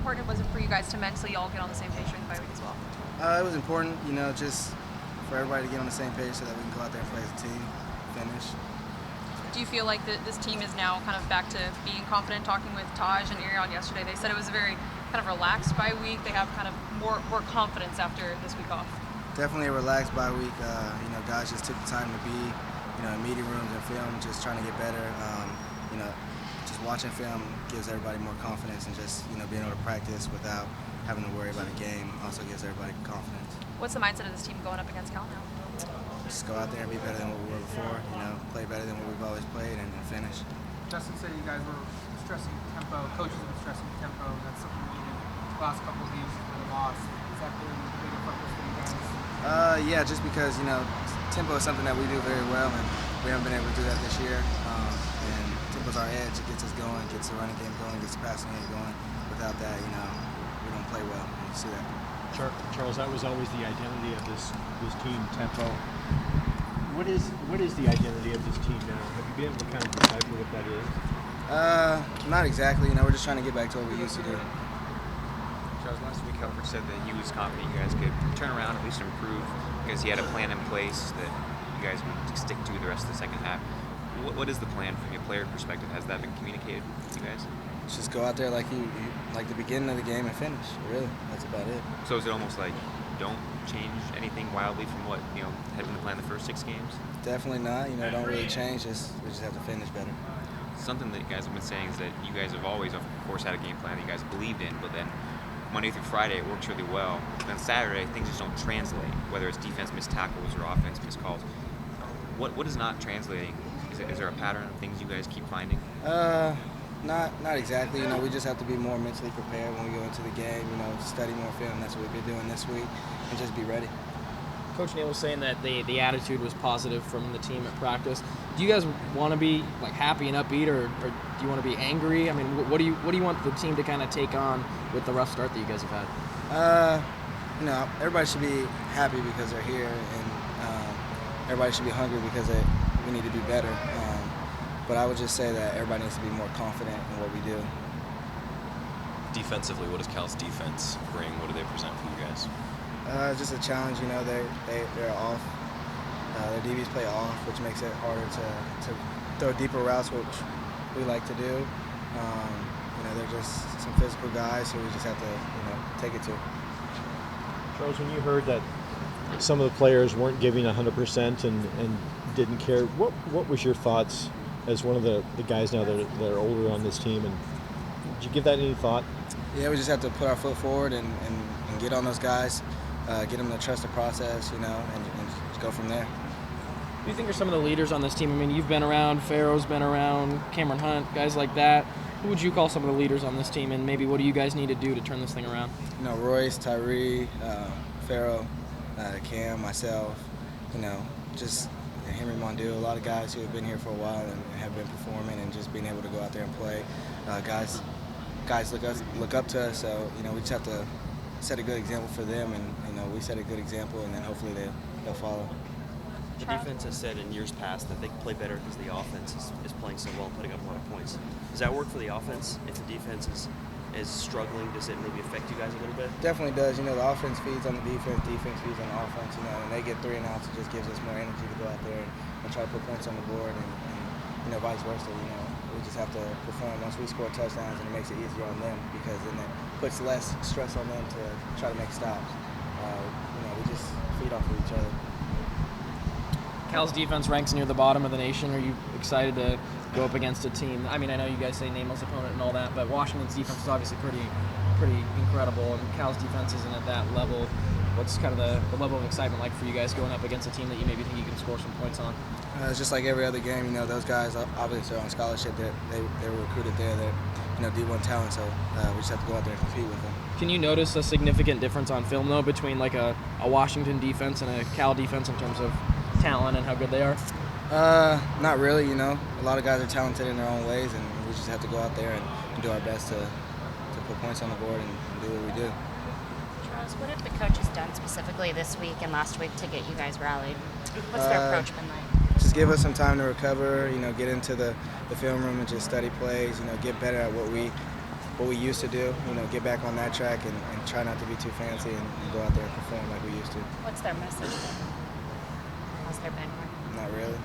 important was it for you guys to mentally all get on the same page during the bye week as well? It was important, just for everybody to get on the same page so that we can go out there and play as a team, finish. Do you feel like this team is now kind of back to being confident? Talking with Taj and Ariel yesterday, they said it was a very kind of relaxed bye week. They have kind of more confidence after this week off. Definitely a relaxed bye week. Guys just took the time to be, in meeting rooms and film, just trying to get better. Just watching film gives everybody more confidence, and just being able to practice without having to worry about a game also gives everybody confidence. What's the mindset of this team going up against Cal now? Just go out there and be better than what we were before. Play better than what we've always played, and finish. Justin said you guys were stressing tempo. Coaches have been stressing tempo. That's something we needed the last couple of games for the loss. Is that been a bigger focus for you guys? Yeah, just because tempo is something that we do very well, and we haven't been able to do that this year. And tempo's our edge. It gets us going, gets the running game going, gets the passing game going. Without that, we don't play well. You see that. Charles, that was always the identity of this team, tempo. What is the identity of this team now? Have you been able to kind of decipher what that is? Not exactly. We're just trying to get back to what we used to do. Charles, last week Helford said that he was confident you guys could turn around, at least improve, because he had a plan in place that you guys would stick to the rest of the second half. What is the plan from your player perspective? Has that been communicated with you guys? Just go out there like the beginning of the game and finish. Really, that's about it. So is it almost like don't change anything wildly from what had been the plan the first 6 games? Definitely not. Don't really change. We just have to finish better. Something that you guys have been saying is that you guys have always, of course, had a game plan that you guys believed in, but then Monday through Friday it works really well. Then Saturday things just don't translate, whether it's defense missed tackles or offense missed calls. What is not translating? Is there a pattern of things you guys keep finding? Not exactly. We just have to be more mentally prepared when we go into the game. Study more film. That's what we've been doing this week, and just be ready. Coach Neal was saying that the attitude was positive from the team at practice. Do you guys want to be happy and upbeat, or do you want to be angry? I mean, what do you want the team to kind of take on with the rough start that you guys have had? Everybody should be happy because they're here, and everybody should be hungry because we need to do better. But I would just say that everybody needs to be more confident in what we do. Defensively, what does Cal's defense bring? What do they present for you guys? Just a challenge. They're off. Their DBs play off, which makes it harder to throw deeper routes, which we like to do. They're just some physical guys who we just have to take it to. Charles, when you heard that some of the players weren't giving 100% and didn't care, what was your thoughts as one of the guys now that are older on this team, and did you give that any thought? Yeah, we just have to put our foot forward and get on those guys, get them to trust the process, and just go from there. Who do you think are some of the leaders on this team? I mean, you've been around, Pharaoh's been around, Cameron Hunt, guys like that. Who would you call some of the leaders on this team, and maybe what do you guys need to do to turn this thing around? Royce, Tyree, Pharaoh, Cam, myself, just Henry Mondeau, a lot of guys who have been here for a while and have been performing, and just being able to go out there and play. Guys look up to us, so we just have to set a good example for them, and we set a good example, and then hopefully they'll follow. The defense has said in years past that they can play better because the offense is playing so well and putting up a lot of points. Does that work for the offense? If the defense is struggling, does it maybe affect you guys a little bit? Definitely does. The offense feeds on the defense feeds on the offense, and they get 3 and outs. It just gives us more energy to go out there and try to put points on the board, and vice versa. We just have to perform. Once we score touchdowns, and it makes it easier on them, because then it puts less stress on them to try to make stops. We just feed off of each other. Cal's defense ranks near the bottom of the nation. Are you excited to go up against a team? I mean, I know you guys say nameless opponent and all that, but Washington's defense is obviously pretty incredible, and Cal's defense isn't at that level. What's kind of the level of excitement like for you guys going up against a team that you maybe think you can score some points on? It's just like every other game. Those guys obviously are on scholarship. They were recruited there. They're D1 talent, so we just have to go out there and compete with them. Can you notice a significant difference on film, though, between like a Washington defense and a Cal defense in terms of talent and how good they are? Not really. A lot of guys are talented in their own ways, and we just have to go out there and do our best to put points on the board and do what we do. Charles, what have the coaches done specifically this week and last week to get you guys rallied? What's their approach been like? Just give us some time to recover, get into the film room and just study plays, get better at what we what we used to do. Get back on that track and try not to be too fancy and go out there and perform like we used to. What's their message? Has there been one? Not really.